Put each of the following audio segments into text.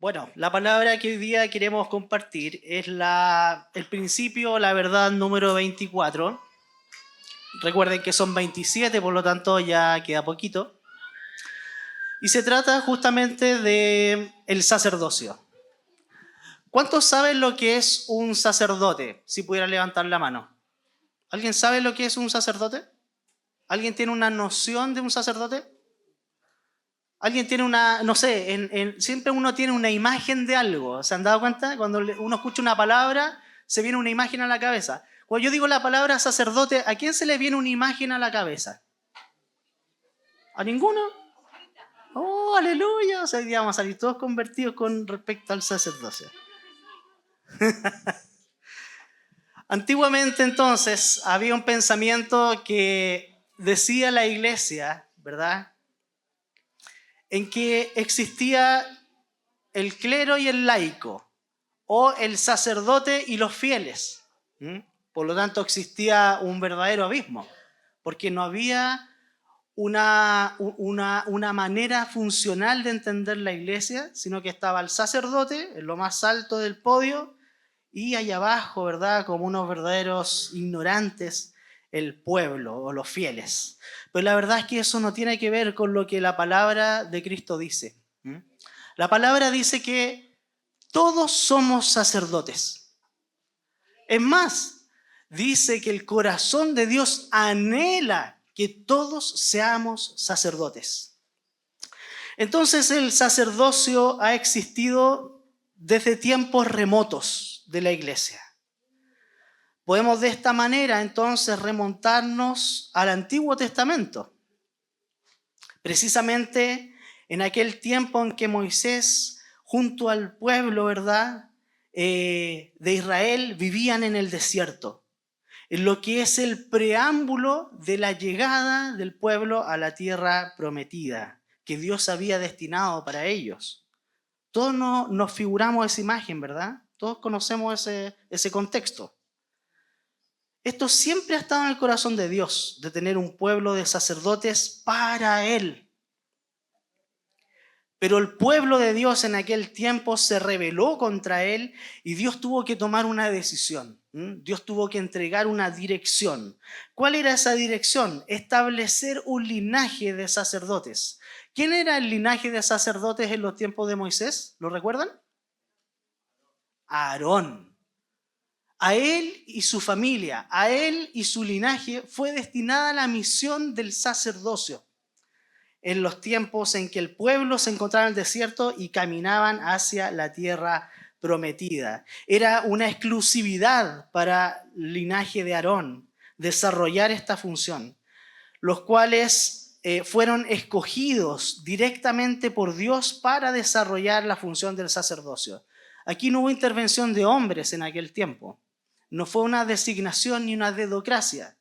Bueno, la palabra que hoy día queremos compartir es el principio, la verdad número 24. Recuerden que son 27, por lo tanto ya queda poquito. Y se trata justamente de el sacerdocio. ¿Cuántos saben lo que es un sacerdote? Si pudiera levantar la mano. ¿Alguien sabe lo que es un sacerdote? ¿Alguien tiene una noción de un sacerdote? ¿Alguien tiene una, no sé, siempre uno tiene una imagen de algo? ¿Se han dado cuenta? Cuando uno escucha una palabra, se viene una imagen a la cabeza. Cuando yo digo la palabra sacerdote, ¿a quién se le viene una imagen a la cabeza? ¿A ninguno? ¡Oh, aleluya! O sea, hoy día vamos a salir todos convertidos con respecto al sacerdocio. Antiguamente entonces había un pensamiento que decía la iglesia, ¿verdad? En que existía el clero y el laico, o el sacerdote y los fieles. Por lo tanto, existía un verdadero abismo, porque no había una manera funcional de entender la iglesia, sino que estaba el sacerdote en lo más alto del podio y allá abajo, ¿verdad?, como unos verdaderos ignorantes, el pueblo o los fieles. Pero la verdad es que eso no tiene que ver con lo que la palabra de Cristo dice. La palabra dice que todos somos sacerdotes. Es más, dice que el corazón de Dios anhela que todos seamos sacerdotes. Entonces el sacerdocio ha existido desde tiempos remotos de la iglesia. Podemos de esta manera entonces remontarnos al Antiguo Testamento. Precisamente en aquel tiempo en que Moisés, junto al pueblo, ¿verdad?, de Israel, vivían en el desierto, en lo que es el preámbulo de la llegada del pueblo a la tierra prometida, que Dios había destinado para ellos. Todos nos figuramos esa imagen, ¿verdad? Todos conocemos ese contexto. Esto siempre ha estado en el corazón de Dios, de tener un pueblo de sacerdotes para Él. Pero el pueblo de Dios en aquel tiempo se rebeló contra Él y Dios tuvo que tomar una decisión. Dios tuvo que entregar una dirección. ¿Cuál era esa dirección? Establecer un linaje de sacerdotes. ¿Quién era el linaje de sacerdotes en los tiempos de Moisés? ¿Lo recuerdan? Aarón. A él y su familia, a él y su linaje fue destinada la misión del sacerdocio en los tiempos en que el pueblo se encontraba en el desierto y caminaban hacia la tierra prometida. Era una exclusividad para el linaje de Aarón desarrollar esta función, los cuales fueron escogidos directamente por Dios para desarrollar la función del sacerdocio. Aquí no hubo intervención de hombres en aquel tiempo. No fue una designación ni una dedocracia.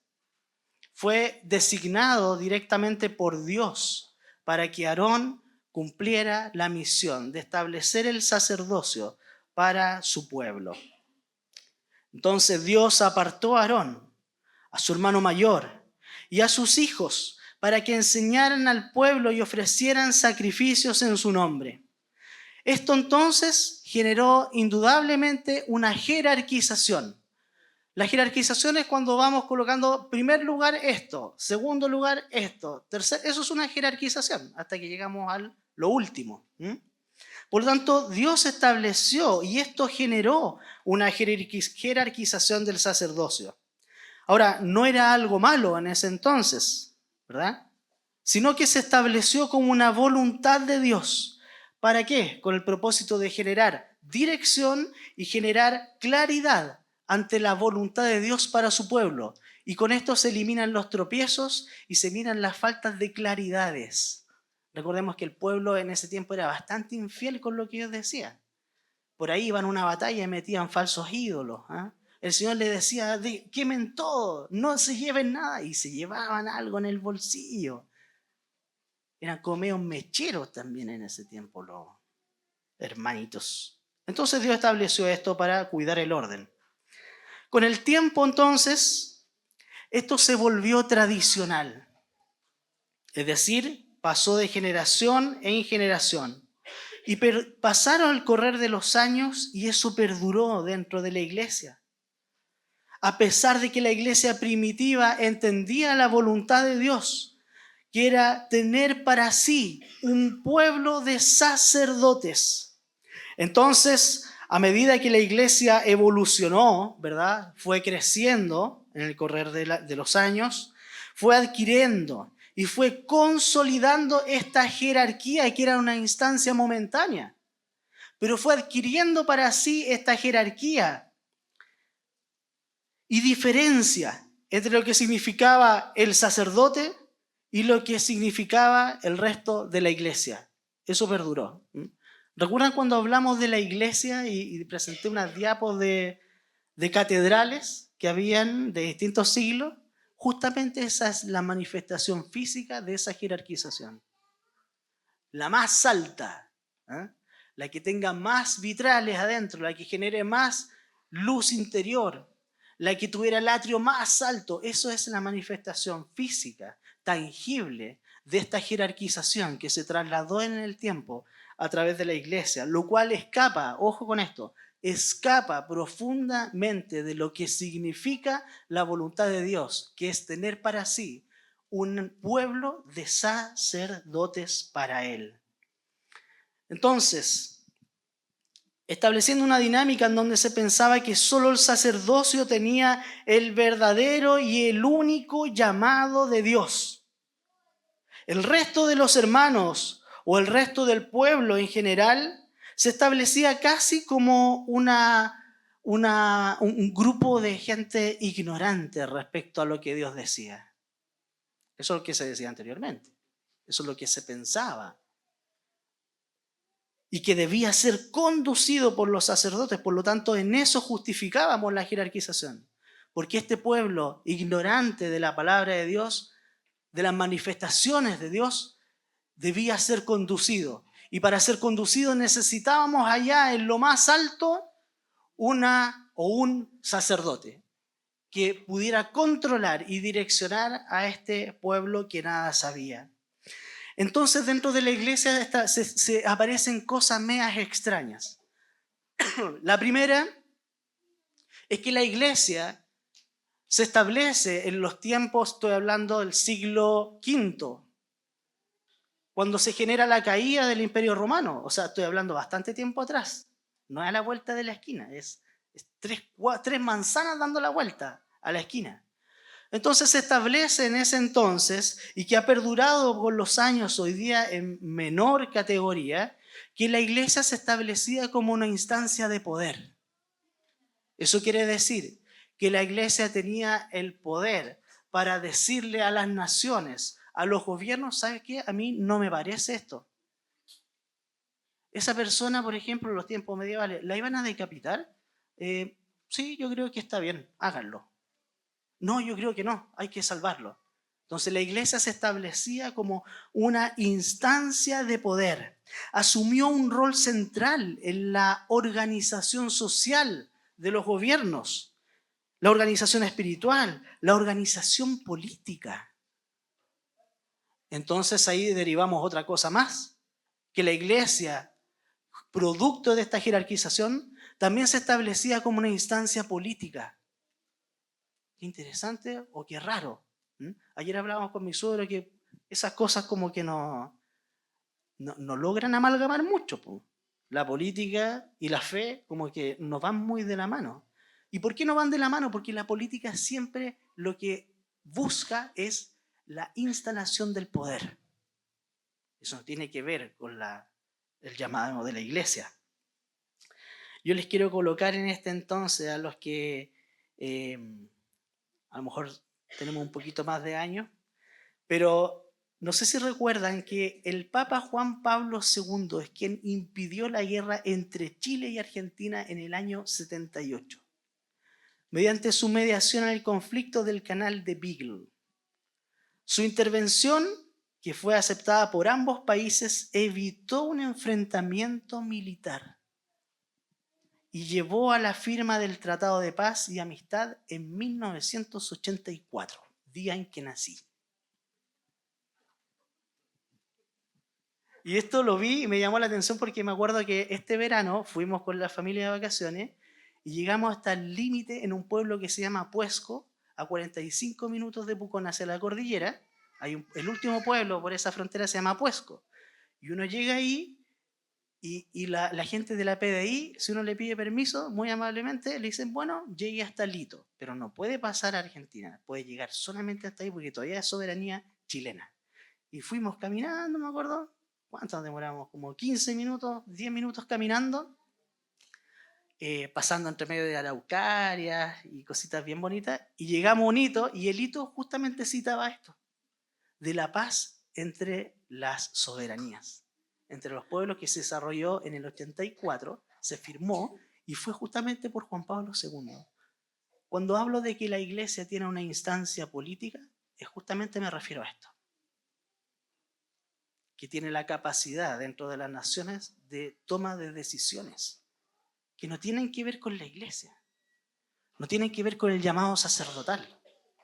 Fue designado directamente por Dios para que Aarón cumpliera la misión de establecer el sacerdocio para su pueblo. Entonces Dios apartó a Aarón, a su hermano mayor y a sus hijos para que enseñaran al pueblo y ofrecieran sacrificios en su nombre. Esto entonces generó indudablemente una jerarquización. La jerarquización es cuando vamos colocando primer lugar esto, segundo lugar esto, tercer, eso es una jerarquización hasta que llegamos a lo último. Por lo tanto, Dios estableció y esto generó una jerarquización del sacerdocio. Ahora, no era algo malo en ese entonces, ¿verdad? Sino que se estableció como una voluntad de Dios. ¿Para qué? Con el propósito de generar dirección y generar claridad ante la voluntad de Dios para su pueblo. Y con esto se eliminan los tropiezos y se miran las faltas de claridades. Recordemos que el pueblo en ese tiempo era bastante infiel con lo que Dios decía. Por ahí iban a una batalla y metían falsos ídolos. El Señor les decía, quemen todo, no se lleven nada. Y se llevaban algo en el bolsillo. Eran como medio mecheros también en ese tiempo los hermanitos. Entonces Dios estableció esto para cuidar el orden. Con el tiempo entonces, esto se volvió tradicional. Es decir, pasó de generación en generación. Y pasaron el correr de los años y eso perduró dentro de la iglesia. A pesar de que la iglesia primitiva entendía la voluntad de Dios, que era tener para sí un pueblo de sacerdotes. Entonces, a medida que la iglesia evolucionó, ¿verdad? Fue creciendo en el correr de los años, fue adquiriendo y fue consolidando esta jerarquía que era una instancia momentánea, pero fue adquiriendo para sí esta jerarquía y diferencia entre lo que significaba el sacerdote y lo que significaba el resto de la iglesia. Eso perduró. ¿Recuerdan cuando hablamos de la iglesia y presenté unas diapos de catedrales que habían de distintos siglos? Justamente esa es la manifestación física de esa jerarquización. La más alta, ¿eh? La que tenga más vitrales adentro, la que genere más luz interior, la que tuviera el atrio más alto. Eso es la manifestación física, tangible, de esta jerarquización que se trasladó en el tiempo a través de la iglesia, lo cual escapa, ojo con esto, escapa profundamente de lo que significa la voluntad de Dios, que es tener para sí un pueblo de sacerdotes para Él. Entonces, estableciendo una dinámica en donde se pensaba que solo el sacerdocio tenía el verdadero y el único llamado de Dios. El resto de los hermanos o el resto del pueblo en general se establecía casi como un grupo de gente ignorante respecto a lo que Dios decía. Eso es lo que se decía anteriormente. Eso es lo que se pensaba. Y que debía ser conducido por los sacerdotes. Por lo tanto, en eso justificábamos la jerarquización. Porque este pueblo ignorante de la palabra de Dios, de las manifestaciones de Dios, debía ser conducido. Y para ser conducido necesitábamos allá en lo más alto un sacerdote que pudiera controlar y direccionar a este pueblo que nada sabía. Entonces dentro de la iglesia se aparecen cosas medias extrañas. La primera es que la iglesia se establece en los tiempos, estoy hablando del siglo V, cuando se genera la caída del Imperio Romano. O sea, estoy hablando bastante tiempo atrás. No es a la vuelta de la esquina, es tres manzanas dando la vuelta a la esquina. Entonces se establece en ese entonces, y que ha perdurado con los años hoy día en menor categoría, que la iglesia se establecía como una instancia de poder. Eso quiere decir que la iglesia tenía el poder para decirle a las naciones, a los gobiernos, ¿sabes qué? A mí no me parece esto. Esa persona, por ejemplo, en los tiempos medievales, ¿la iban a decapitar? Sí, yo creo que está bien, háganlo. No, yo creo que no, hay que salvarlo. Entonces la iglesia se establecía como una instancia de poder. Asumió un rol central en la organización social de los gobiernos, la organización espiritual, la organización política. Entonces ahí derivamos otra cosa más, que la iglesia, producto de esta jerarquización, también se establecía como una instancia política. Qué interesante o qué raro. Ayer hablábamos con mi suegro que esas cosas como que no logran amalgamar mucho. La política y la fe como que no van muy de la mano. ¿Y por qué no van de la mano? Porque la política siempre lo que busca es la instalación del poder. Eso no tiene que ver con el llamado de la iglesia. Yo les quiero colocar en este entonces a los que a lo mejor tenemos un poquito más de años, pero no sé si recuerdan que el Papa Juan Pablo II es quien impidió la guerra entre Chile y Argentina en el año 78, mediante su mediación en el conflicto del canal de Beagle. Su intervención, que fue aceptada por ambos países, evitó un enfrentamiento militar y llevó a la firma del Tratado de Paz y Amistad en 1984, día en que nací. Y esto lo vi y me llamó la atención porque me acuerdo que este verano fuimos con la familia de vacaciones y llegamos hasta el límite en un pueblo que se llama Puesco, a 45 minutos de Pucón hacia la cordillera. El último pueblo por esa frontera se llama Puesco. Y uno llega ahí y la gente de la PDI, si uno le pide permiso, muy amablemente le dicen, bueno, llegue hasta Lito, pero no puede pasar a Argentina, puede llegar solamente hasta ahí porque todavía es soberanía chilena. Y fuimos caminando, me acuerdo, ¿cuánto nos demoramos? Como 15 minutos, 10 minutos caminando, pasando entre medio de araucarias y cositas bien bonitas, y llegamos a un hito, y el hito justamente citaba esto, de la paz entre las soberanías, entre los pueblos, que se desarrolló en el 84, se firmó, y fue justamente por Juan Pablo II. Cuando hablo de que la iglesia tiene una instancia política, justamente me refiero a esto, que tiene la capacidad dentro de las naciones de toma de decisiones, que no tienen que ver con la iglesia, no tienen que ver con el llamado sacerdotal,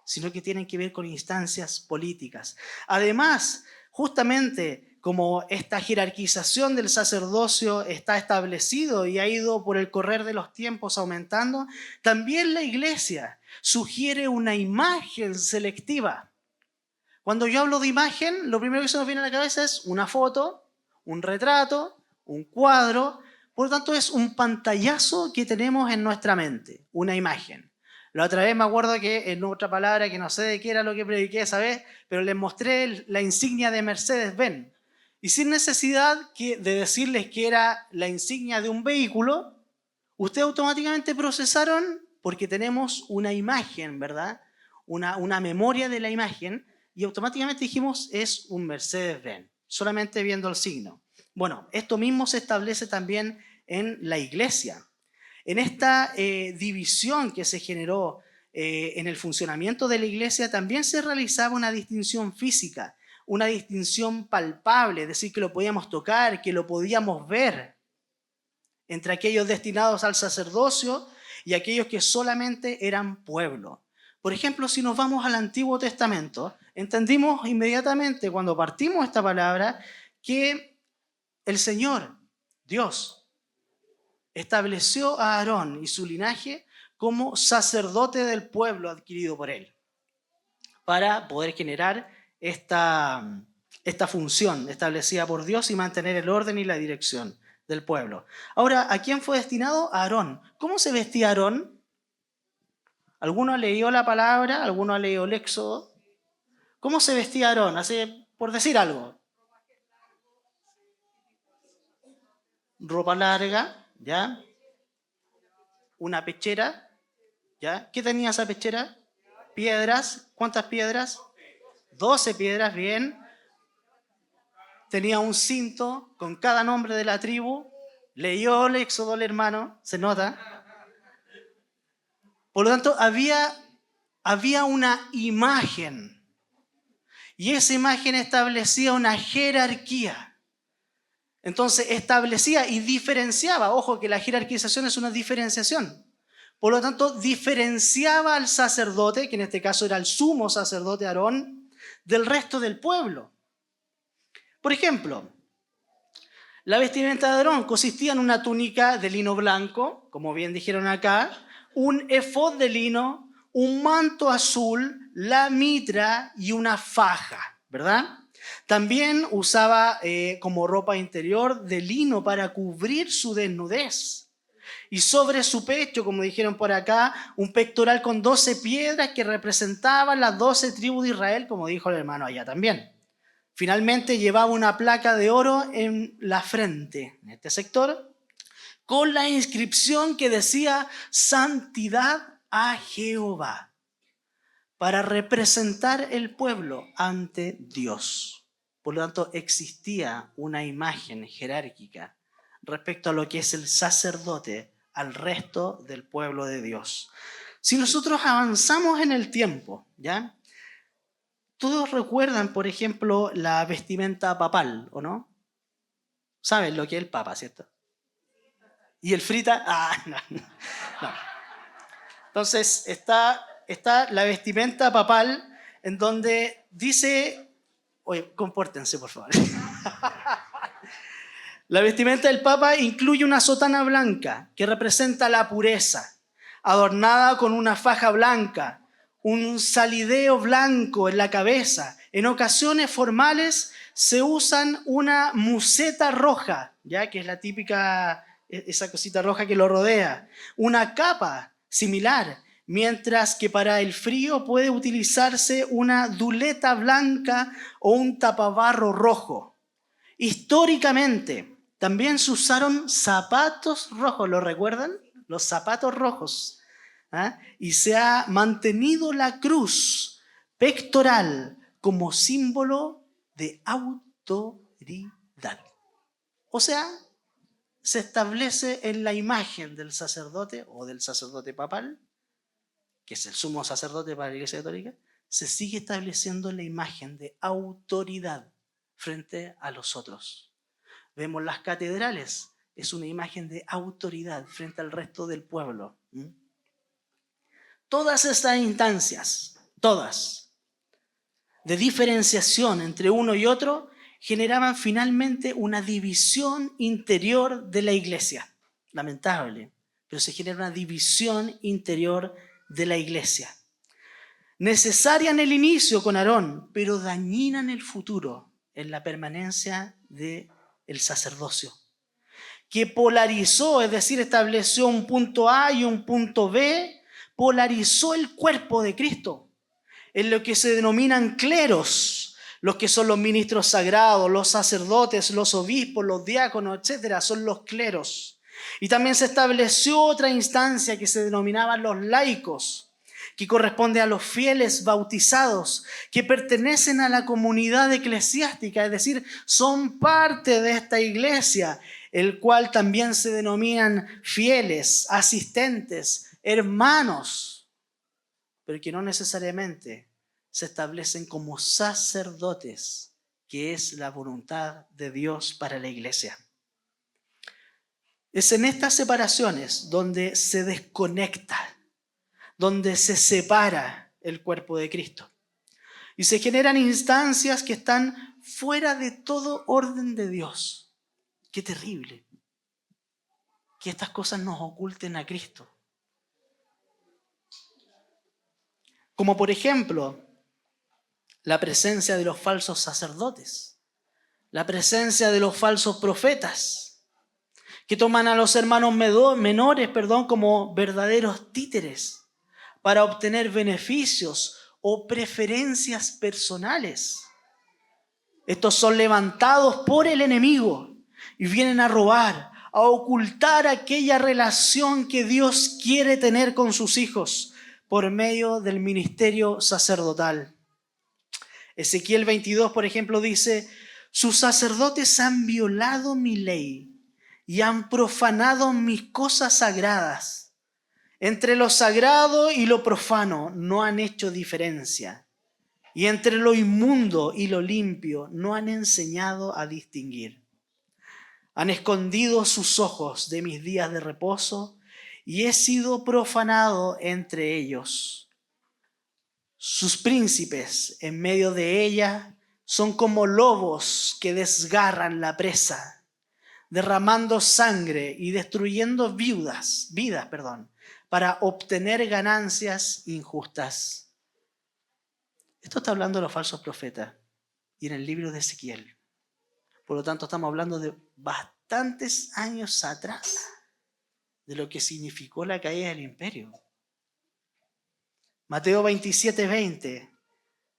sino que tienen que ver con instancias políticas. Además, justamente como esta jerarquización del sacerdocio está establecido y ha ido por el correr de los tiempos aumentando, también la iglesia sugiere una imagen selectiva. Cuando yo hablo de imagen, lo primero que se nos viene a la cabeza es una foto, un retrato, un cuadro. Por lo tanto, es un pantallazo que tenemos en nuestra mente, una imagen. La otra vez me acuerdo que en otra palabra, que no sé de qué era lo que prediqué esa vez, pero les mostré la insignia de Mercedes-Benz. Y sin necesidad de decirles que era la insignia de un vehículo, ustedes automáticamente procesaron, porque tenemos una imagen, ¿verdad? Una memoria de la imagen, y automáticamente dijimos, es un Mercedes-Benz, solamente viendo el signo. Bueno, esto mismo se establece también en la iglesia. En esta división que se generó en el funcionamiento de la iglesia, también se realizaba una distinción física, una distinción palpable, es decir, que lo podíamos tocar, que lo podíamos ver, entre aquellos destinados al sacerdocio y aquellos que solamente eran pueblo. Por ejemplo, si nos vamos al Antiguo Testamento, entendimos inmediatamente cuando partimos esta palabra que el Señor, Dios, estableció a Aarón y su linaje como sacerdote del pueblo adquirido por él, para poder generar esta función establecida por Dios y mantener el orden y la dirección del pueblo. Ahora, ¿a quién fue destinado? A Aarón. ¿Cómo se vestía Aarón? ¿Alguno ha leído la palabra? ¿Alguno ha leído el Éxodo? ¿Cómo se vestía Aarón? Así, por decir algo. Ropa larga, ¿ya? Una pechera, ¿ya? ¿Qué tenía esa pechera? Piedras. ¿Cuántas piedras? 12 piedras, bien. Tenía un cinto con cada nombre de la tribu. Leyó el Éxodo el hermano, se nota. Por lo tanto, había una imagen. Y esa imagen establecía una jerarquía. Entonces, establecía y diferenciaba. Ojo, que la jerarquización es una diferenciación. Por lo tanto, diferenciaba al sacerdote, que en este caso era el sumo sacerdote Aarón, del resto del pueblo. Por ejemplo, la vestimenta de Aarón consistía en una túnica de lino blanco, como bien dijeron acá, un efod de lino, un manto azul, la mitra y una faja, ¿verdad? También usaba como ropa interior de lino para cubrir su desnudez. Y sobre su pecho, como dijeron por acá, un pectoral con 12 piedras que representaban las 12 tribus de Israel, como dijo el hermano allá también. Finalmente llevaba una placa de oro en la frente, en este sector, con la inscripción que decía Santidad a Jehová, para representar el pueblo ante Dios. Por lo tanto, existía una imagen jerárquica respecto a lo que es el sacerdote al resto del pueblo de Dios. Si nosotros avanzamos en el tiempo, ¿ya? Todos recuerdan, por ejemplo, la vestimenta papal, ¿o no? ¿Saben lo que es el papa, cierto? ¿Y el frita? No. Entonces, está la vestimenta papal en donde dice... Oye, compórtense, por favor. La vestimenta del Papa incluye una sotana blanca que representa la pureza, adornada con una faja blanca, un salideo blanco en la cabeza. En ocasiones formales se usan una museta roja, ya que es la típica, esa cosita roja que lo rodea, una capa similar, mientras que para el frío puede utilizarse una duleta blanca o un tapabarro rojo. Históricamente, también se usaron zapatos rojos, ¿lo recuerdan? Los zapatos rojos. ¿Ah? Y se ha mantenido la cruz pectoral como símbolo de autoridad. O sea, se establece en la imagen del sacerdote o del sacerdote papal, que es el sumo sacerdote para la Iglesia Católica, se sigue estableciendo la imagen de autoridad frente a los otros. Vemos las catedrales, es una imagen de autoridad frente al resto del pueblo. Todas estas instancias, todas, de diferenciación entre uno y otro, generaban finalmente una división interior de la iglesia. Lamentable, pero se genera una división interior de la iglesia. Necesaria en el inicio con Aarón, pero dañina en el futuro, en la permanencia del sacerdocio. Que polarizó, es decir, estableció un punto A y un punto B, polarizó el cuerpo de Cristo en lo que se denominan cleros, los que son los ministros sagrados, los sacerdotes, los obispos, los diáconos, etcétera, son los cleros. Y también se estableció otra instancia que se denominaban los laicos, que corresponde a los fieles bautizados, que pertenecen a la comunidad eclesiástica, es decir, son parte de esta iglesia, el cual también se denominan fieles, asistentes, hermanos, pero que no necesariamente se establecen como sacerdotes, que es la voluntad de Dios para la iglesia. Es en estas separaciones donde se desconecta, donde se separa el cuerpo de Cristo. Y se generan instancias que están fuera de todo orden de Dios. ¡Qué terrible! Que estas cosas nos oculten a Cristo. Como por ejemplo, la presencia de los falsos sacerdotes, la presencia de los falsos profetas, que toman a los hermanos menores como verdaderos títeres para obtener beneficios o preferencias personales. Estos son levantados por el enemigo y vienen a robar, a ocultar aquella relación que Dios quiere tener con sus hijos por medio del ministerio sacerdotal. Ezequiel 22, por ejemplo, dice: sus sacerdotes han violado mi ley y han profanado mis cosas sagradas. Entre lo sagrado y lo profano no han hecho diferencia. Y entre lo inmundo y lo limpio no han enseñado a distinguir. Han escondido sus ojos de mis días de reposo y he sido profanado entre ellos. Sus príncipes en medio de ella son como lobos que desgarran la presa, derramando sangre y destruyendo vidas, para obtener ganancias injustas. Esto está hablando de los falsos profetas y en el libro de Ezequiel. Por lo tanto, estamos hablando de bastantes años atrás de lo que significó la caída del imperio. Mateo 27:20,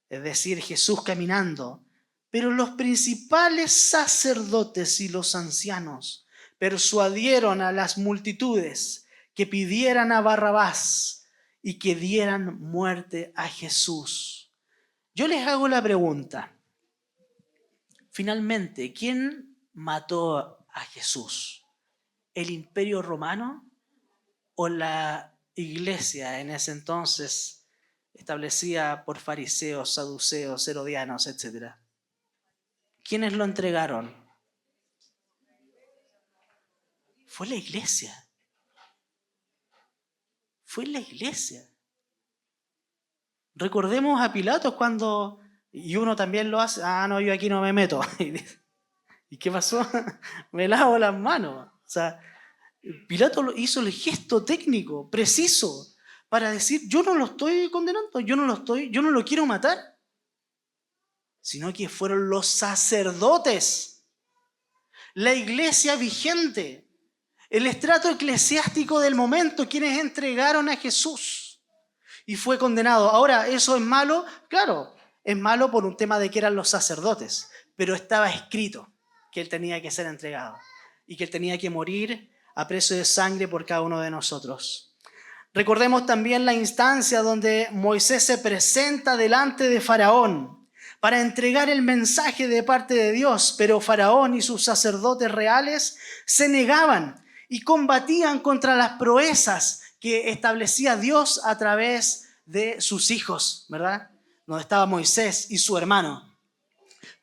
es decir, Jesús caminando. Pero los principales sacerdotes y los ancianos persuadieron a las multitudes que pidieran a Barrabás y que dieran muerte a Jesús. Yo les hago la pregunta. Finalmente, ¿quién mató a Jesús? ¿El Imperio Romano o la iglesia en ese entonces establecida por fariseos, saduceos, herodianos, etcétera? ¿Quiénes lo entregaron? Fue la iglesia. Fue la iglesia. Recordemos a Pilatos cuando, y uno también lo hace, no, yo aquí no me meto. ¿Y qué pasó? Me lavo las manos. O sea, Pilato hizo el gesto técnico, preciso, para decir, yo no lo estoy condenando, yo no lo quiero matar, sino que fueron los sacerdotes, la iglesia vigente, el estrato eclesiástico del momento, quienes entregaron a Jesús y fue condenado. Ahora, ¿eso es malo? Claro, es malo por un tema de que eran los sacerdotes, pero estaba escrito que él tenía que ser entregado y que él tenía que morir a precio de sangre por cada uno de nosotros. Recordemos también la instancia donde Moisés se presenta delante de Faraón para entregar el mensaje de parte de Dios, pero Faraón y sus sacerdotes reales se negaban y combatían contra las proezas que establecía Dios a través de sus hijos, ¿verdad? Donde estaba Moisés y su hermano.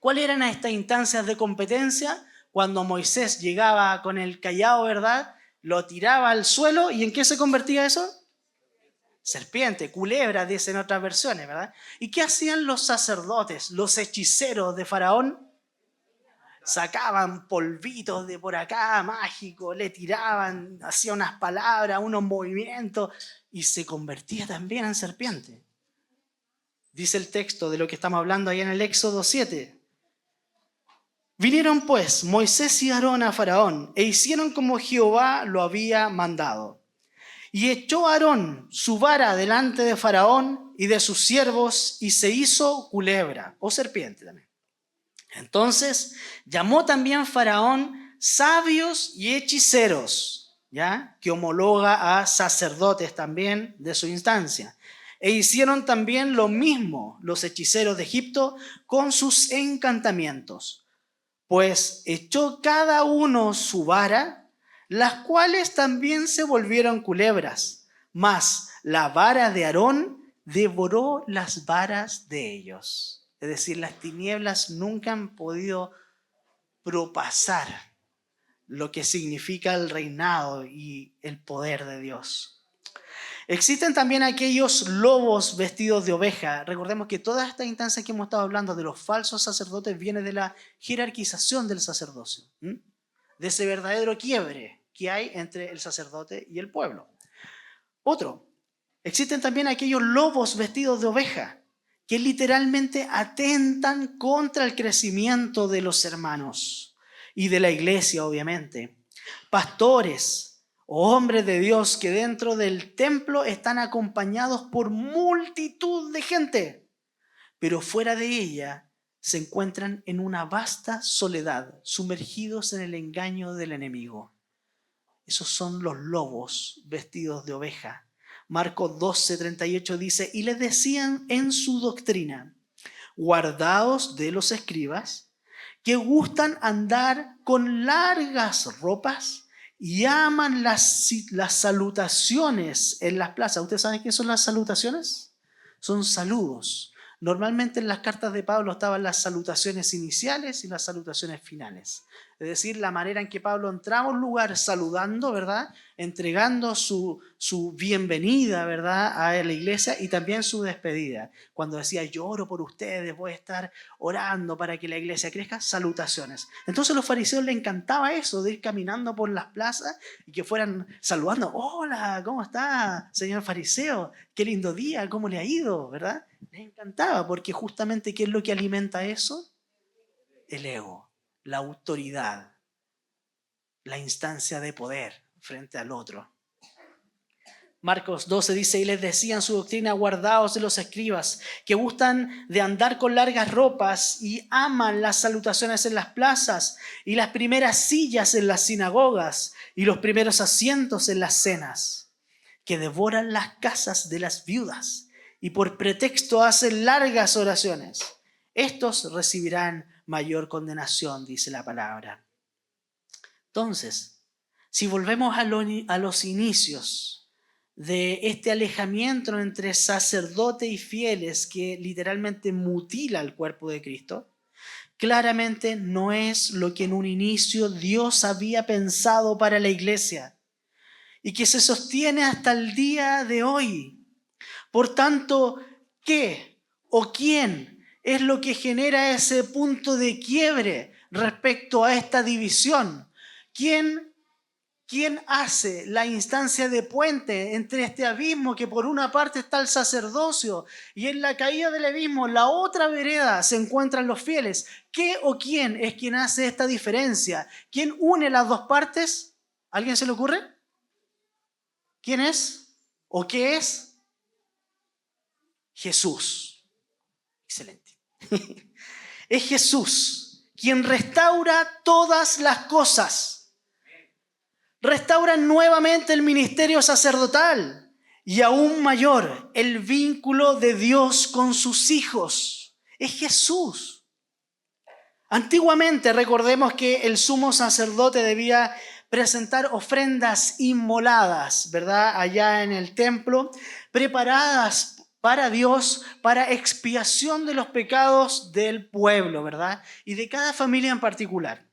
¿Cuáles eran estas instancias de competencia? Cuando Moisés llegaba con el cayado, ¿verdad? Lo tiraba al suelo, ¿y en qué se convertía eso? Serpiente, culebra, dicen otras versiones, ¿verdad? ¿Y qué hacían los sacerdotes, los hechiceros de Faraón? Sacaban polvitos de por acá, mágicos, le tiraban, hacían unas palabras, unos movimientos, y se convertía también en serpiente. Dice el texto de lo que estamos hablando ahí en el Éxodo 7. Vinieron pues Moisés y Aarón a Faraón e hicieron como Jehová lo había mandado. Y echó Aarón su vara delante de Faraón y de sus siervos y se hizo culebra o serpiente también. Entonces llamó también Faraón sabios y hechiceros, ¿ya? Que homologa a sacerdotes también de su instancia. E hicieron también lo mismo los hechiceros de Egipto con sus encantamientos. Pues echó cada uno su vara, las cuales también se volvieron culebras, mas la vara de Aarón devoró las varas de ellos. Es decir, las tinieblas nunca han podido propasar lo que significa el reinado y el poder de Dios. Existen también aquellos lobos vestidos de oveja. Recordemos que todas estas instancias que hemos estado hablando de los falsos sacerdotes vienen de la jerarquización del sacerdocio, de ese verdadero quiebre que hay entre el sacerdote y el pueblo. Otro, existen también aquellos lobos vestidos de oveja que literalmente atentan contra el crecimiento de los hermanos y de la iglesia, obviamente. Pastores o hombres de Dios que dentro del templo están acompañados por multitud de gente, pero fuera de ella se encuentran en una vasta soledad, sumergidos en el engaño del enemigo. Esos son los lobos vestidos de oveja. Marcos 12:38 dice, y les decían en su doctrina, guardaos de los escribas, que gustan andar con largas ropas y aman las salutaciones en las plazas. ¿Ustedes saben qué son las salutaciones? Son saludos. Normalmente en las cartas de Pablo estaban las salutaciones iniciales y las salutaciones finales. Es decir, la manera en que Pablo entraba a un lugar saludando, ¿verdad? Entregando su bienvenida, ¿verdad? A la iglesia y también su despedida. Cuando decía, yo oro por ustedes, voy a estar orando para que la iglesia crezca, salutaciones. Entonces a los fariseos les encantaba eso, de ir caminando por las plazas y que fueran saludando. Hola, ¿cómo está, señor fariseo? Qué lindo día, ¿cómo le ha ido? ¿Verdad? Les encantaba porque justamente ¿qué es lo que alimenta eso? El ego, la autoridad, la instancia de poder frente al otro. Marcos 12 dice, y les decían su doctrina, guardaos de los escribas, que gustan de andar con largas ropas y aman las salutaciones en las plazas y las primeras sillas en las sinagogas y los primeros asientos en las cenas, que devoran las casas de las viudas y por pretexto hacen largas oraciones. Estos recibirán mayor condenación, dice la palabra. Entonces, si volvemos a los inicios de este alejamiento entre sacerdote y fieles que literalmente mutila el cuerpo de Cristo, claramente no es lo que en un inicio Dios había pensado para la iglesia y que se sostiene hasta el día de hoy. Por tanto, ¿qué o quién es lo que genera ese punto de quiebre respecto a esta división? ¿Quién hace la instancia de puente entre este abismo que por una parte está el sacerdocio y en la caída del abismo, la otra vereda, se encuentran los fieles? ¿Qué o quién es quien hace esta diferencia? ¿Quién une las dos partes? ¿Alguien se le ocurre? ¿Quién es? ¿O qué es? Jesús. Excelente. Es Jesús quien restaura todas las cosas. Restaura nuevamente el ministerio sacerdotal y aún mayor, el vínculo de Dios con sus hijos. Es Jesús. Antiguamente, recordemos que el sumo sacerdote debía presentar ofrendas inmoladas, ¿verdad? Allá en el templo, preparadas para Dios, para expiación de los pecados del pueblo, ¿verdad? Y de cada familia en particular.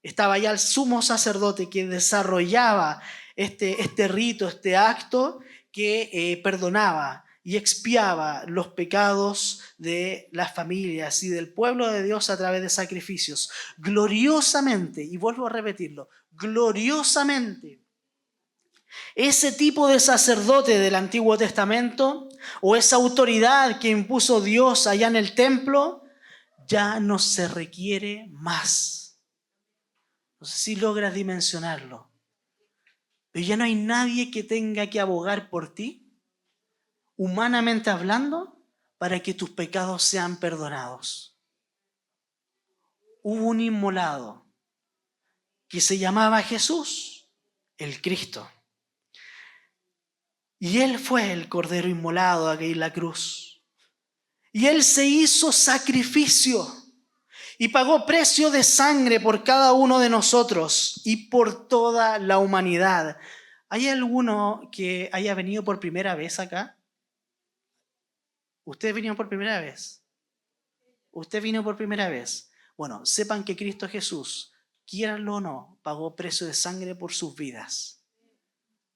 Estaba ya el sumo sacerdote que desarrollaba este rito, este acto que perdonaba y expiaba los pecados de las familias y del pueblo de Dios a través de sacrificios. Gloriosamente, y vuelvo a repetirlo, gloriosamente. Ese tipo de sacerdote del Antiguo Testamento o esa autoridad que impuso Dios allá en el templo ya no se requiere más. No sé si logras dimensionarlo. Pero ya no hay nadie que tenga que abogar por ti, humanamente hablando, para que tus pecados sean perdonados. Hubo un inmolado que se llamaba Jesús, el Cristo. Y Él fue el Cordero inmolado aquí en la cruz. Y Él se hizo sacrificio y pagó precio de sangre por cada uno de nosotros y por toda la humanidad. ¿Hay alguno que haya venido por primera vez acá? ¿Ustedes vinieron por primera vez? ¿Usted vino por primera vez? Bueno, sepan que Cristo Jesús, quieranlo o no, pagó precio de sangre por sus vidas.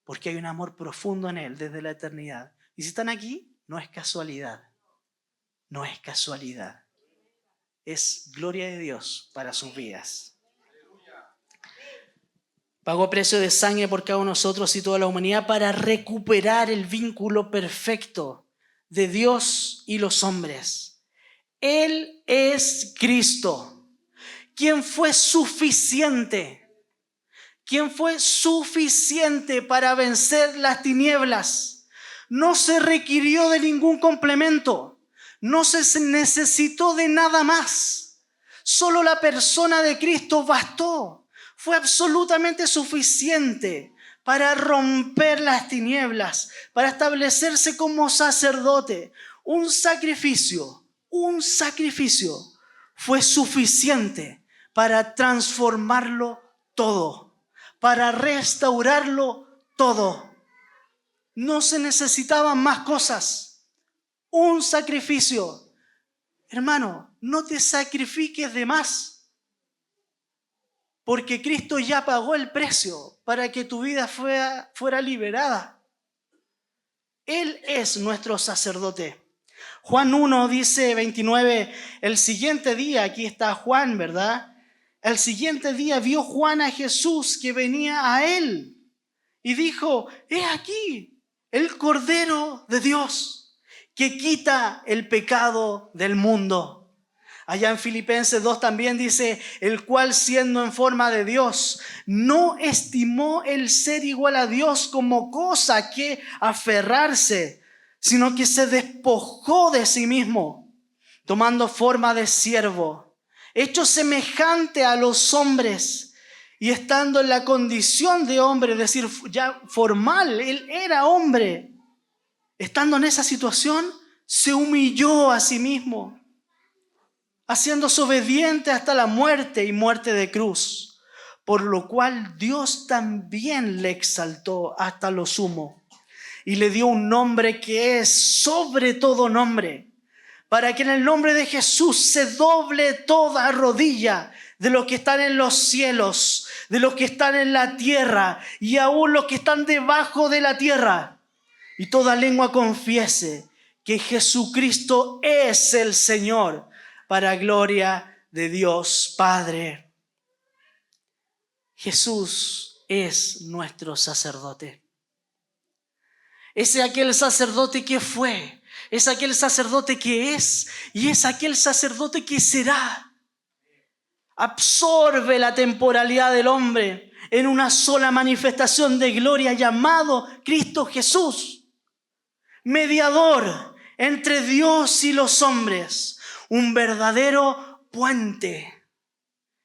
Porque hay un amor profundo en Él desde la eternidad. Y si están aquí, no es casualidad. No es casualidad. Es gloria de Dios para sus vidas. Pagó precio de sangre por cada uno de nosotros y toda la humanidad para recuperar el vínculo perfecto de Dios y los hombres. Él es Cristo, quien fue suficiente. Quien fue suficiente para vencer las tinieblas. No se requirió de ningún complemento. No se necesitó de nada más. Solo la persona de Cristo bastó. Fue absolutamente suficiente para romper las tinieblas, para establecerse como sacerdote. Un sacrificio fue suficiente para transformarlo todo, para restaurarlo todo. No se necesitaban más cosas. Un sacrificio. Hermano, no te sacrifiques de más, porque Cristo ya pagó el precio para que tu vida fuera liberada. Él es nuestro sacerdote. Juan 1 dice 29, el siguiente día, aquí está Juan, ¿verdad? El siguiente día vio Juan a Jesús que venía a él y dijo: he aquí el Cordero de Dios que quita el pecado del mundo. Allá en Filipenses 2 también dice: el cual siendo en forma de Dios, no estimó el ser igual a Dios como cosa que aferrarse, sino que se despojó de sí mismo, tomando forma de siervo, hecho semejante a los hombres, y estando en la condición de hombre, es decir, ya formal, él era hombre. Estando en esa situación, se humilló a sí mismo, haciéndose obediente hasta la muerte y muerte de cruz, por lo cual Dios también le exaltó hasta lo sumo y le dio un nombre que es sobre todo nombre, para que en el nombre de Jesús se doble toda rodilla de los que están en los cielos, de los que están en la tierra y aún los que están debajo de la tierra, y toda lengua confiese que Jesucristo es el Señor, para gloria de Dios Padre. Jesús es nuestro sacerdote. Es aquel sacerdote que fue, es aquel sacerdote que es y es aquel sacerdote que será. Absorbe la temporalidad del hombre en una sola manifestación de gloria llamado Cristo Jesús, mediador entre Dios y los hombres, un verdadero puente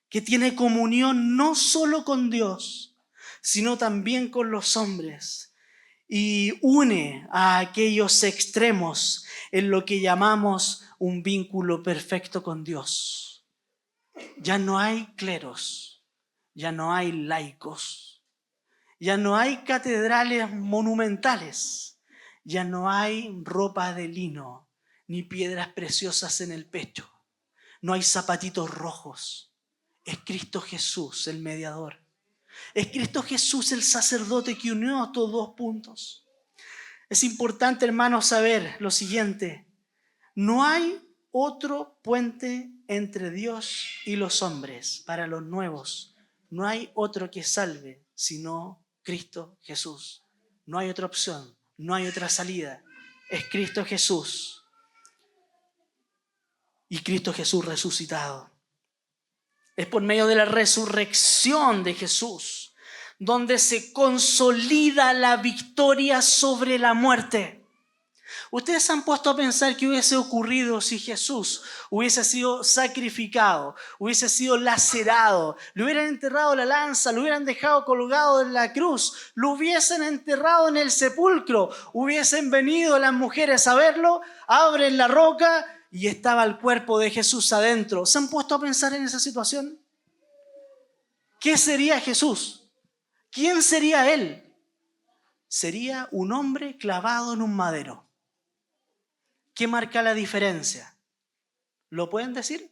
que tiene comunión no solo con Dios, sino también con los hombres. Y une a aquellos extremos en lo que llamamos un vínculo perfecto con Dios. Ya no hay cleros, ya no hay laicos, ya no hay catedrales monumentales, ya no hay ropa de lino, ni piedras preciosas en el pecho, no hay zapatitos rojos. Es Cristo Jesús el mediador. Es Cristo Jesús el sacerdote que unió estos dos puntos. Es importante, hermanos, saber lo siguiente. No hay otro puente entre Dios y los hombres para los nuevos. No hay otro que salve sino Cristo Jesús. No hay otra opción, no hay otra salida. Es Cristo Jesús. Y Cristo Jesús resucitado. Es por medio de la resurrección de Jesús donde se consolida la victoria sobre la muerte. Ustedes se han puesto a pensar qué hubiese ocurrido si Jesús hubiese sido sacrificado, hubiese sido lacerado, le hubieran enterrado la lanza, lo hubieran dejado colgado en la cruz, lo hubiesen enterrado en el sepulcro, hubiesen venido las mujeres a verlo, abren la roca y estaba el cuerpo de Jesús adentro. ¿Se han puesto a pensar en esa situación? ¿Qué sería Jesús? ¿Quién sería Él? Sería un hombre clavado en un madero. ¿Qué marca la diferencia? ¿Lo pueden decir?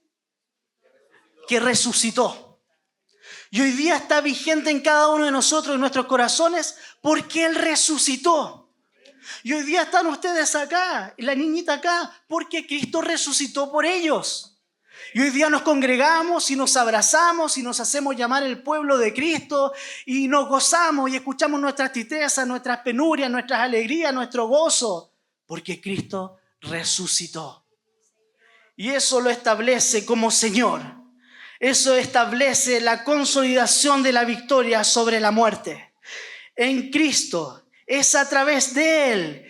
Que resucitó. Y hoy día está vigente en cada uno de nosotros, en nuestros corazones, porque Él resucitó. Y hoy día están ustedes acá, y la niñita acá, porque Cristo resucitó por ellos. Y hoy día nos congregamos y nos abrazamos y nos hacemos llamar el pueblo de Cristo y nos gozamos y escuchamos nuestras tristezas, nuestras penurias, nuestras alegrías, nuestro gozo, porque Cristo resucitó. Y eso lo establece como Señor. Eso establece la consolidación de la victoria sobre la muerte. En Cristo es a través de Él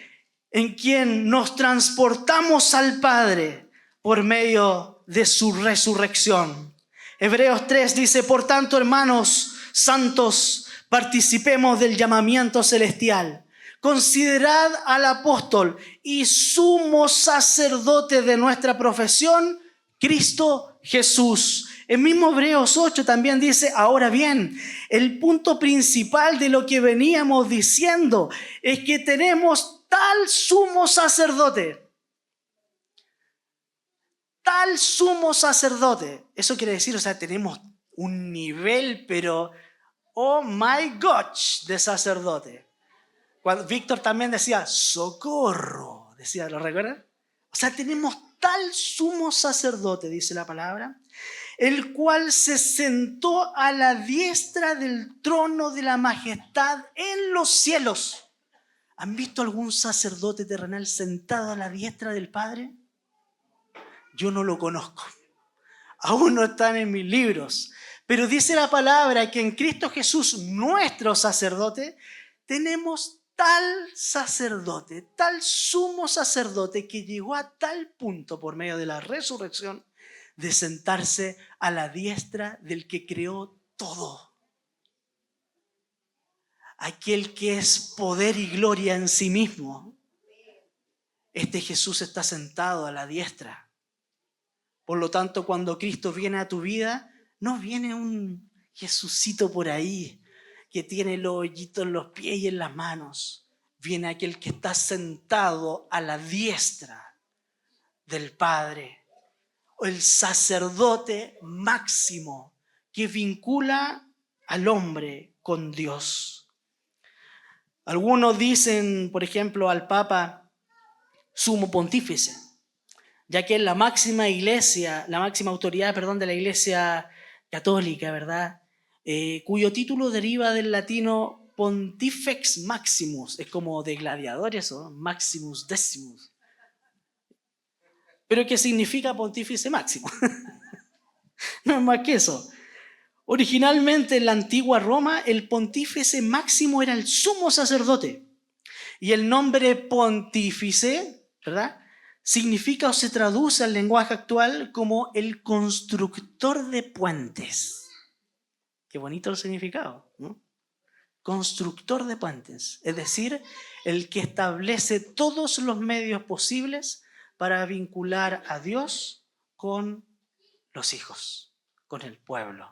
en quien nos transportamos al Padre por medio de su resurrección. Hebreos 3 dice, por tanto, hermanos santos, participemos del llamamiento celestial. Considerad al apóstol y sumo sacerdote de nuestra profesión, Cristo Jesús. El mismo Hebreos 8 también dice, ahora bien, el punto principal de lo que veníamos diciendo es que tenemos tal sumo sacerdote. Tal sumo sacerdote. Eso quiere decir, tenemos un nivel, pero oh my gosh, de sacerdote. Cuando Víctor también decía, socorro, decía, ¿lo recuerdan? Tenemos tal sumo sacerdote, dice la palabra, el cual se sentó a la diestra del trono de la majestad en los cielos. ¿Han visto algún sacerdote terrenal sentado a la diestra del Padre? Yo no lo conozco. Aún no están en mis libros. Pero dice la palabra que en Cristo Jesús, nuestro sacerdote, tenemos tal sacerdote, tal sumo sacerdote que llegó a tal punto por medio de la resurrección de sentarse a la diestra del que creó todo. Aquel que es poder y gloria en sí mismo. Este Jesús está sentado a la diestra. Por lo tanto, cuando Cristo viene a tu vida, no viene un Jesucito por ahí que tiene los hoyitos en los pies y en las manos. Viene aquel que está sentado a la diestra del Padre. El sacerdote máximo que vincula al hombre con Dios. Algunos dicen, por ejemplo, al Papa sumo pontífice. ya que es la máxima iglesia, la máxima autoridad, de la Iglesia católica, ¿verdad? Cuyo título deriva del latino Pontifex Maximus, es como de gladiador eso, Maximus Decimus, pero que significa Pontífice Máximo. No es más que eso. Originalmente en la antigua Roma, el pontífice máximo era el sumo sacerdote. Y el nombre pontífice, ¿verdad?, significa o se traduce al lenguaje actual como el constructor de puentes. Qué bonito el significado, ¿no? Constructor de puentes, es decir, el que establece todos los medios posibles para vincular a Dios con los hijos, con el pueblo.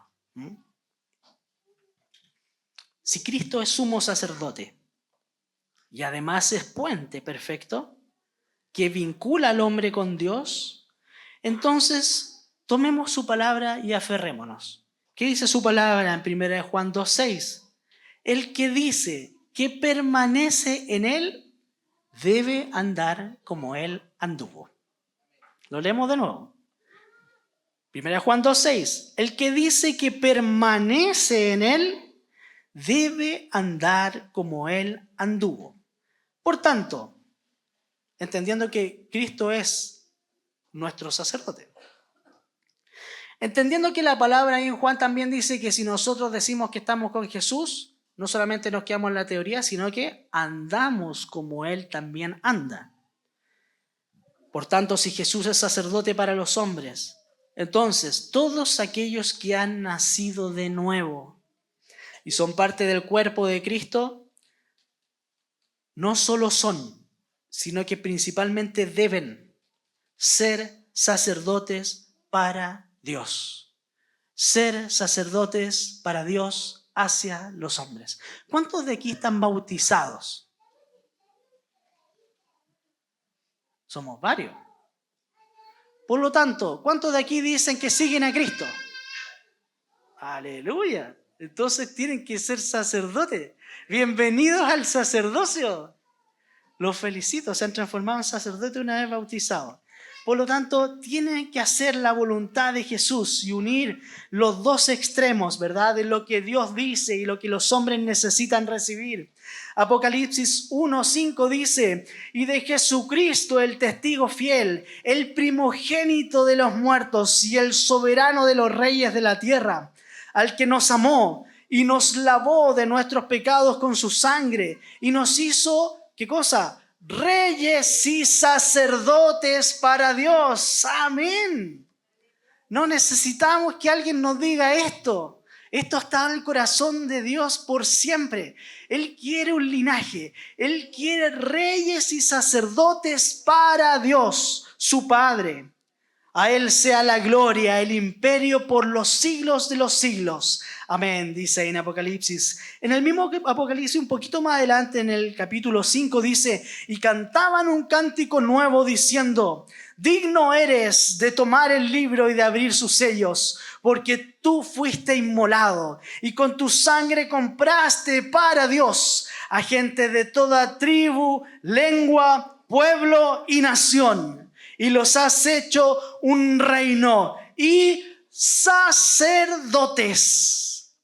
Si Cristo es sumo sacerdote y además es puente perfecto que vincula al hombre con Dios, entonces tomemos su palabra y aferrémonos. ¿Qué dice su palabra en 1 Juan 2:6? El que dice que permanece en él debe andar como él anduvo. Lo leemos de nuevo. 1 Juan 2:6. El que dice que permanece en él debe andar como él anduvo. Por tanto, entendiendo que Cristo es nuestro sacerdote, entendiendo que la palabra ahí en Juan también dice que si nosotros decimos que estamos con Jesús, no solamente nos quedamos en la teoría, sino que andamos como él también anda. Por tanto, si Jesús es sacerdote para los hombres, entonces todos aquellos que han nacido de nuevo y son parte del cuerpo de Cristo, no solo son, sino que principalmente deben ser sacerdotes para Dios. Ser sacerdotes para Dios hacia los hombres. ¿Cuántos de aquí están bautizados? Somos varios. Por lo tanto, ¿cuántos de aquí dicen que siguen a Cristo? ¡Aleluya! Entonces tienen que ser sacerdotes. Bienvenidos al sacerdocio. Los felicito, se han transformado en sacerdotes una vez bautizados. Por lo tanto, tienen que hacer la voluntad de Jesús y unir los dos extremos, ¿verdad?, de lo que Dios dice y lo que los hombres necesitan recibir. Apocalipsis 1:5 dice: y de Jesucristo, el testigo fiel, el primogénito de los muertos y el soberano de los reyes de la tierra, al que nos amó y nos lavó de nuestros pecados con su sangre y nos hizo, ¿qué cosa?, reyes y sacerdotes para Dios. Amén. No necesitamos que alguien nos diga esto. Esto está en el corazón de Dios por siempre. Él quiere un linaje. Él quiere reyes y sacerdotes para Dios, su Padre. A Él sea la gloria, el imperio por los siglos de los siglos. Amén, dice en Apocalipsis. En el mismo Apocalipsis, un poquito más adelante, en el capítulo 5, dice: y cantaban un cántico nuevo diciendo: digno eres de tomar el libro y de abrir sus sellos, porque tú fuiste inmolado y con tu sangre compraste para Dios a gente de toda tribu, lengua, pueblo y nación. Y los has hecho un reino y sacerdotes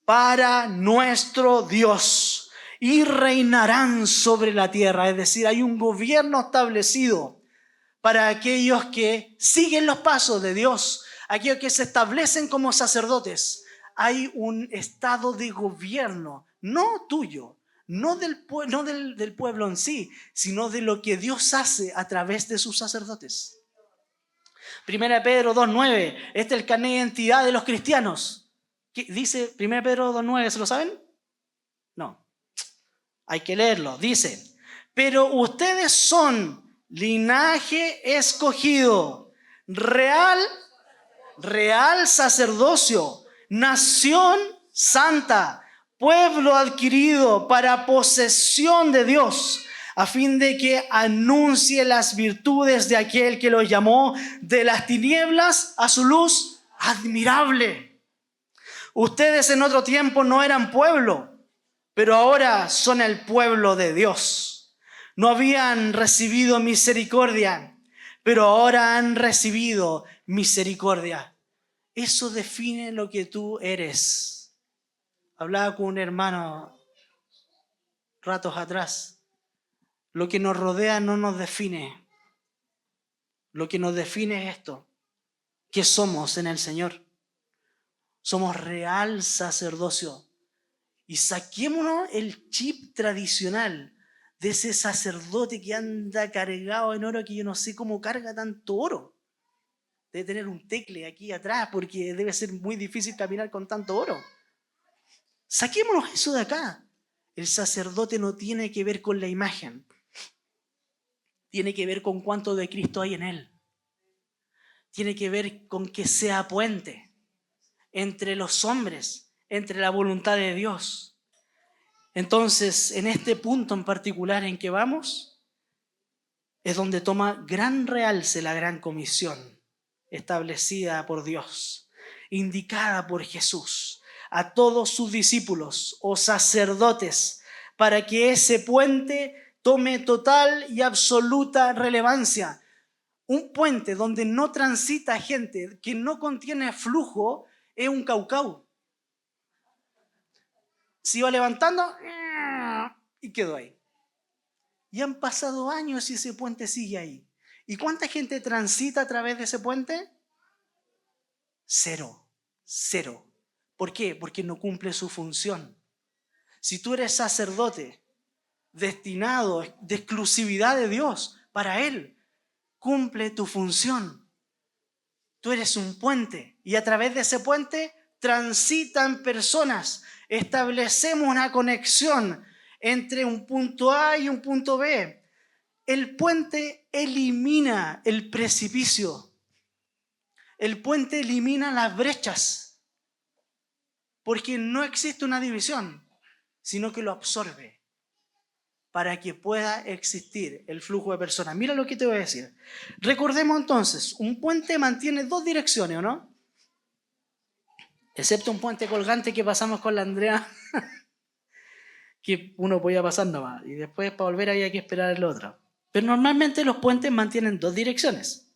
para nuestro Dios. Y reinarán sobre la tierra. Es decir, hay un gobierno establecido para aquellos que siguen los pasos de Dios, aquellos que se establecen como sacerdotes. Hay un estado de gobierno, no tuyo, no del pueblo en sí, sino de lo que Dios hace a través de sus sacerdotes. 1 Pedro 2:9, este es el carnet de identidad de los cristianos. ¿Qué dice 1 Pedro 2:9? ¿Se lo saben? No, hay que leerlo. Dice: pero ustedes son linaje escogido, real sacerdocio, nación santa, pueblo adquirido para posesión de Dios, a fin de que anuncie las virtudes de aquel que los llamó de las tinieblas a su luz admirable. Ustedes en otro tiempo no eran pueblo, pero ahora son el pueblo de Dios. No habían recibido misericordia, pero ahora han recibido misericordia. Eso define lo que tú eres. Hablaba con un hermano ratos atrás. Lo que nos rodea no nos define. Lo que nos define es esto: ¿qué somos en el Señor? Somos real sacerdocio. Y saquémonos el chip tradicional de ese sacerdote que anda cargado en oro, que yo no sé cómo carga tanto oro. Debe tener un tecle aquí atrás porque debe ser muy difícil caminar con tanto oro. Saquémonos eso de acá. El sacerdote no tiene que ver con la imagen. Tiene que ver con cuánto de Cristo hay en él. Tiene que ver con que sea puente entre los hombres, entre la voluntad de Dios. Entonces, en este punto en particular en que vamos, es donde toma gran realce la gran comisión establecida por Dios, indicada por Jesús a todos sus discípulos o sacerdotes, para que ese puente tome total y absoluta relevancia. Un puente donde no transita gente, que no contiene flujo, es un caucau. Se iba levantando y quedó ahí. Y han pasado años y ese puente sigue ahí. ¿Y cuánta gente transita a través de ese puente? Cero. ¿Por qué? Porque no cumple su función. Si tú eres sacerdote, destinado de exclusividad de Dios para Él, cumple tu función. Tú eres un puente y a través de ese puente transitan personas. Establecemos una conexión entre un punto A y un punto B. El puente elimina el precipicio. El puente elimina las brechas. Porque no existe una división, sino que lo absorbe para que pueda existir el flujo de personas. Mira lo que te voy a decir. Recordemos entonces, un puente mantiene dos direcciones, ¿o no? Excepto un puente colgante que pasamos con la Andrea, que uno podía pasar nomás, y después para volver había que esperar el otro. Pero normalmente los puentes mantienen dos direcciones.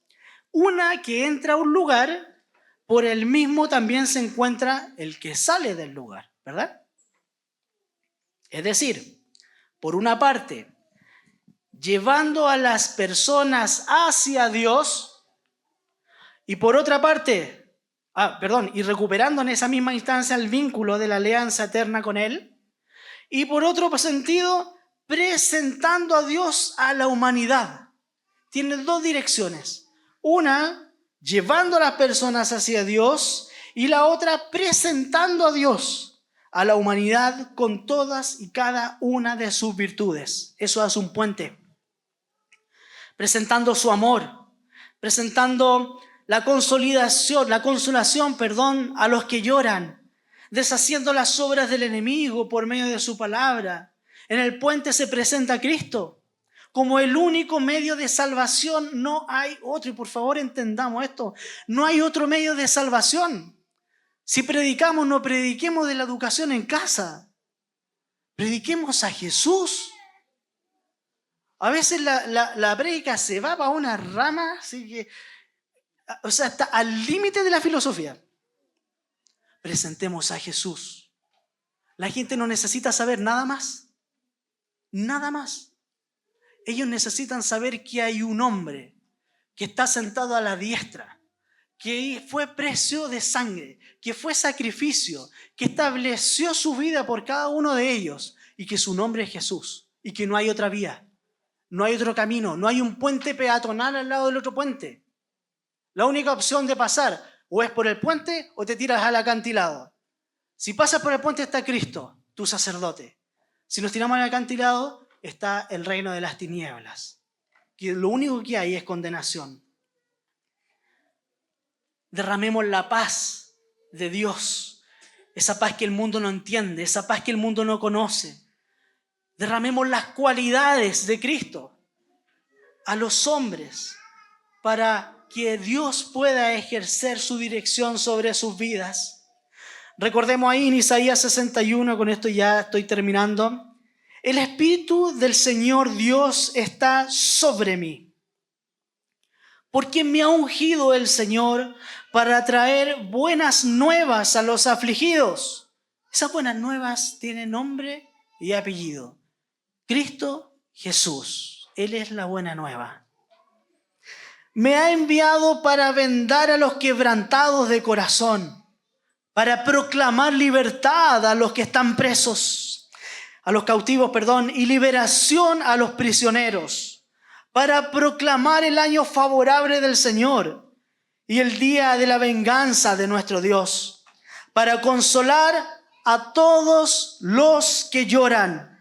Una que entra a un lugar, por el mismo también se encuentra el que sale del lugar, ¿verdad? Es decir, por una parte, llevando a las personas hacia Dios, y por otra parte, y recuperando en esa misma instancia el vínculo de la alianza eterna con Él, y por otro sentido, presentando a Dios a la humanidad. Tiene dos direcciones. Una, llevando a las personas hacia Dios, y la otra, presentando a Dios a la humanidad con todas y cada una de sus virtudes. Eso hace un puente. Presentando su amor, presentando la consolación, a los que lloran, deshaciendo las obras del enemigo por medio de su palabra. En el puente se presenta a Cristo como el único medio de salvación. No hay otro, y por favor entendamos esto, no hay otro medio de salvación. Si predicamos, no prediquemos de la educación en casa, prediquemos a Jesús. A veces la prédica se va para una rama, así que, está al límite de la filosofía. Presentemos a Jesús. La gente no necesita saber nada más. Nada más. Ellos necesitan saber que hay un hombre que está sentado a la diestra, que fue precio de sangre, que fue sacrificio, que estableció su vida por cada uno de ellos, y que su nombre es Jesús, y que no hay otra vía. No hay otro camino, no hay un puente peatonal al lado del otro puente. La única opción de pasar o es por el puente o te tiras al acantilado. Si pasas por el puente está Cristo, tu sacerdote. Si nos tiramos al acantilado está el reino de las tinieblas, que lo único que hay es condenación. Derramemos la paz de Dios, esa paz que el mundo no entiende, esa paz que el mundo no conoce. Derramemos las cualidades de Cristo a los hombres para que Dios pueda ejercer su dirección sobre sus vidas. Recordemos ahí en Isaías 61, con esto ya estoy terminando. El Espíritu del Señor Dios está sobre mí, porque me ha ungido el Señor para traer buenas nuevas a los afligidos. Esas buenas nuevas tienen nombre y apellido. Cristo Jesús. Él es la buena nueva. Me ha enviado para vendar a los quebrantados de corazón, para proclamar libertad a los que están presos, a los cautivos, y liberación a los prisioneros, para proclamar el año favorable del Señor y el día de la venganza de nuestro Dios, para consolar a todos los que lloran,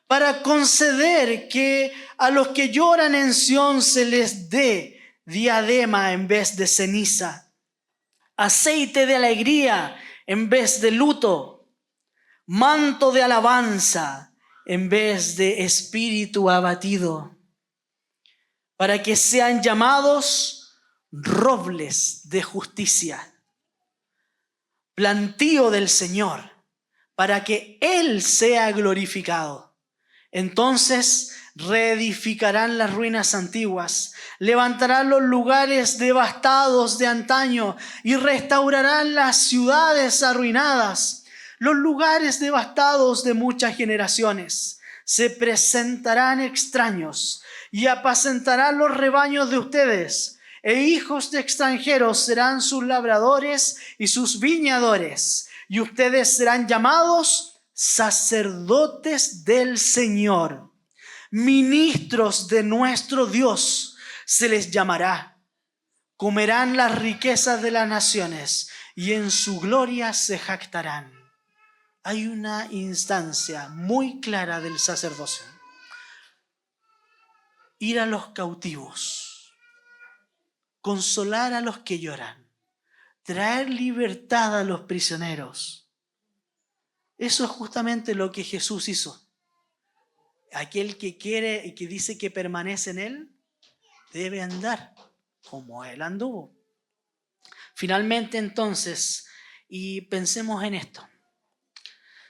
para conceder que a los que lloran en Sión se les dé diadema en vez de ceniza, aceite de alegría en vez de luto, manto de alabanza en vez de espíritu abatido, para que sean llamados robles de justicia, plantío del Señor, para que Él sea glorificado. Entonces reedificarán las ruinas antiguas, levantarán los lugares devastados de antaño y restaurarán las ciudades arruinadas, los lugares devastados de muchas generaciones. Se presentarán extraños y apacentarán los rebaños de ustedes, e hijos de extranjeros serán sus labradores y sus viñadores, y ustedes serán llamados sacerdotes del Señor, ministros de nuestro Dios se les llamará. Comerán las riquezas de las naciones y en su gloria se jactarán. Hay una instancia muy clara del sacerdocio: ir a los cautivos, consolar a los que lloran, traer libertad a los prisioneros. Eso es justamente lo que Jesús hizo. Aquel que quiere y que dice que permanece en Él, debe andar como Él anduvo. Finalmente, entonces, y pensemos en esto.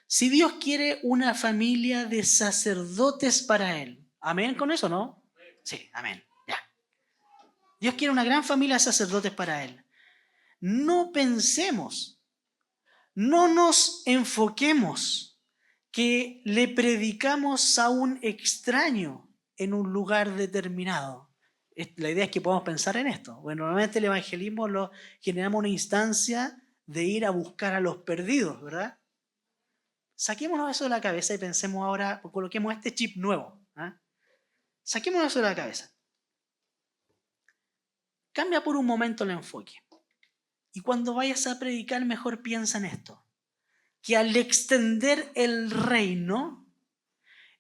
Si Dios quiere una familia de sacerdotes para Él, ¿amén con eso, no? Sí, amén. Ya. Dios quiere una gran familia de sacerdotes para Él. No pensemos, no nos enfoquemos que le predicamos a un extraño en un lugar determinado. La idea es que podamos pensar en esto. Bueno, normalmente el evangelismo lo generamos una instancia de ir a buscar a los perdidos, ¿verdad? Saquémonos eso de la cabeza y pensemos ahora, coloquemos este chip nuevo. Saquémonos eso de la cabeza. Cambia por un momento el enfoque. Y cuando vayas a predicar, mejor piensa en esto: que al extender el reino,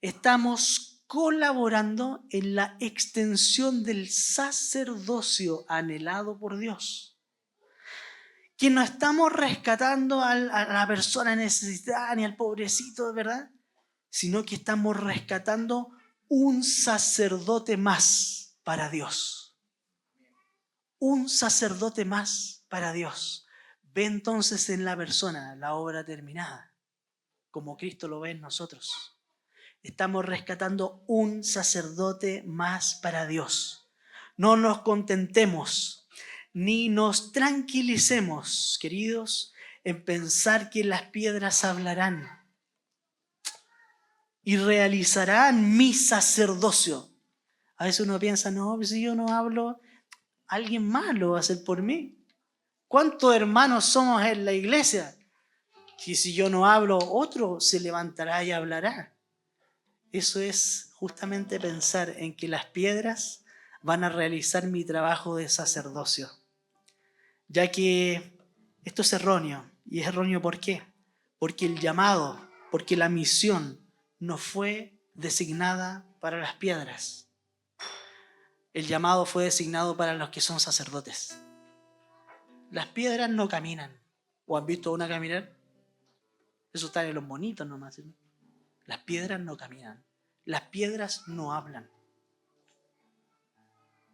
estamos colaborando en la extensión del sacerdocio anhelado por Dios. Que no estamos rescatando a la persona necesitada ni al pobrecito, ¿verdad? Sino que estamos rescatando un sacerdote más para Dios. Un sacerdote más para Dios. Ve entonces en la persona la obra terminada, como Cristo lo ve en nosotros. Estamos rescatando un sacerdote más para Dios. No nos contentemos ni nos tranquilicemos, queridos, en pensar que las piedras hablarán y realizarán mi sacerdocio. A veces uno piensa, no, si yo no hablo, alguien más lo va a hacer por mí. ¿Cuántos hermanos somos en la iglesia? Que si yo no hablo, otro se levantará y hablará. Eso es justamente pensar en que las piedras van a realizar mi trabajo de sacerdocio. Ya que esto es erróneo. ¿Y es erróneo por qué? Porque el llamado, porque la misión no fue designada para las piedras. El llamado fue designado para los que son sacerdotes. Las piedras no caminan. ¿O han visto una caminar? Eso está en los monitos nomás, ¿sí? Las piedras no caminan. Las piedras no hablan.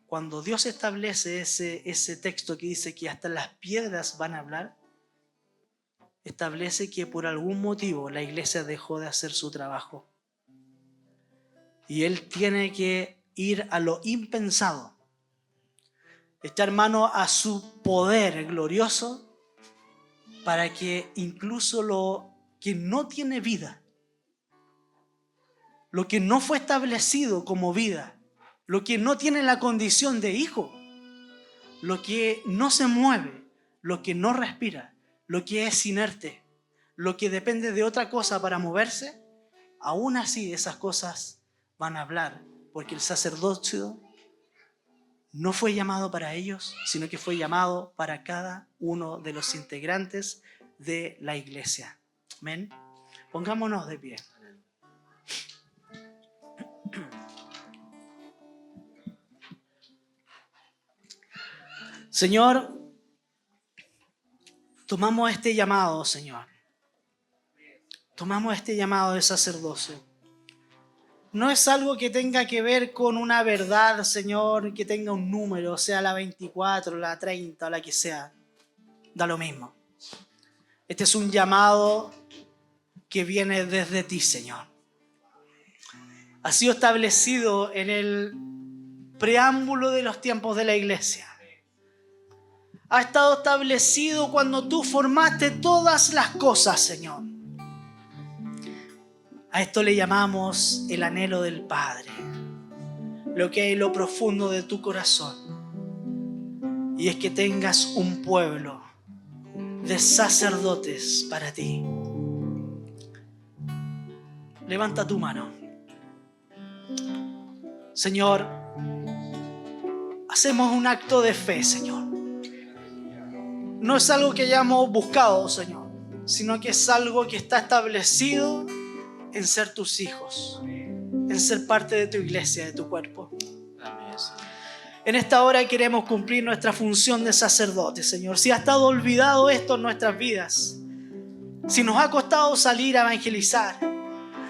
Cuando Dios establece ese texto que dice que hasta las piedras van a hablar, establece que por algún motivo la iglesia dejó de hacer su trabajo. Y Él tiene que ir a lo impensado. echar mano a su poder glorioso para que incluso lo que no tiene vida, lo que no fue establecido como vida, lo que no tiene la condición de hijo, lo que no se mueve, lo que no respira, lo que es inerte, lo que depende de otra cosa para moverse, aún así esas cosas van a hablar, porque el sacerdocio no fue llamado para ellos, sino que fue llamado para cada uno de los integrantes de la iglesia. Amén. Pongámonos de pie. Señor, tomamos este llamado, Señor. Tomamos este llamado de sacerdocio. No es algo que tenga que ver con una verdad, Señor, que tenga un número, sea la 24, la 30 o la que sea. Da lo mismo. Este es un llamado que viene desde ti, Señor. Ha sido establecido en el preámbulo de los tiempos de la iglesia. Ha estado establecido cuando tú formaste todas las cosas, Señor. A esto le llamamos el anhelo del Padre, lo que hay en lo profundo de tu corazón. Y es que tengas un pueblo de sacerdotes para ti. Levanta tu mano. Señor, hacemos un acto de fe, Señor. No es algo que hayamos buscado, Señor, sino que es algo que está establecido en ser tus hijos, en ser parte de tu iglesia, de tu cuerpo. Amén. En esta hora queremos cumplir nuestra función de sacerdote, Señor. Si ha estado olvidado esto en nuestras vidas, si nos ha costado salir a evangelizar,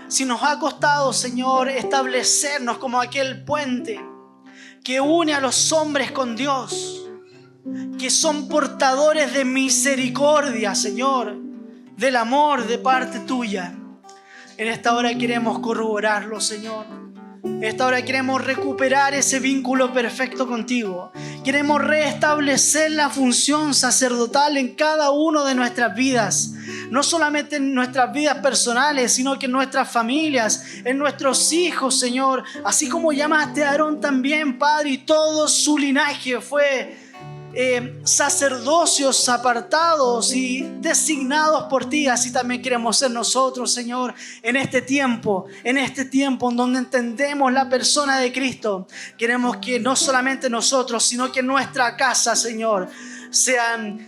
si nos ha costado, Señor, establecernos como aquel puente que une a los hombres con Dios, que son portadores de misericordia, Señor, del amor de parte tuya. En esta hora queremos corroborarlo, Señor. En esta hora queremos recuperar ese vínculo perfecto contigo. Queremos restablecer la función sacerdotal en cada uno de nuestras vidas. No solamente en nuestras vidas personales, sino que en nuestras familias, en nuestros hijos, Señor. Así como llamaste a Aarón también, Padre, y todo su linaje fue sacerdocios apartados y designados por ti. Así también queremos ser nosotros, Señor, en este tiempo en donde entendemos la persona de Cristo. Queremos que no solamente nosotros, sino que nuestra casa, Señor, sean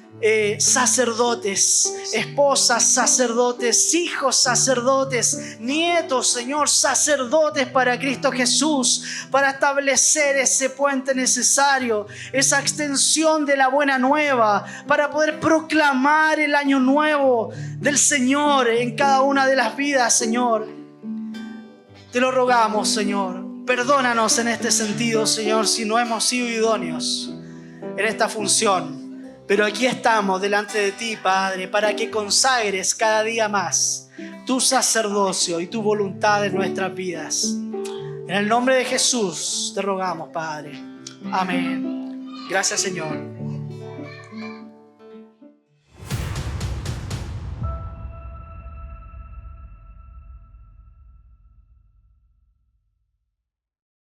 sacerdotes, esposas sacerdotes, hijos sacerdotes, nietos, Señor, sacerdotes para Cristo Jesús, para establecer ese puente necesario, esa extensión de la buena nueva, para poder proclamar el año nuevo del Señor en cada una de las vidas, Señor. Te lo rogamos, Señor. Perdónanos en este sentido, Señor, si no hemos sido idóneos en esta función. Pero aquí estamos delante de ti, Padre, para que consagres cada día más tu sacerdocio y tu voluntad en nuestras vidas. En el nombre de Jesús te rogamos, Padre. Amén. Gracias, Señor.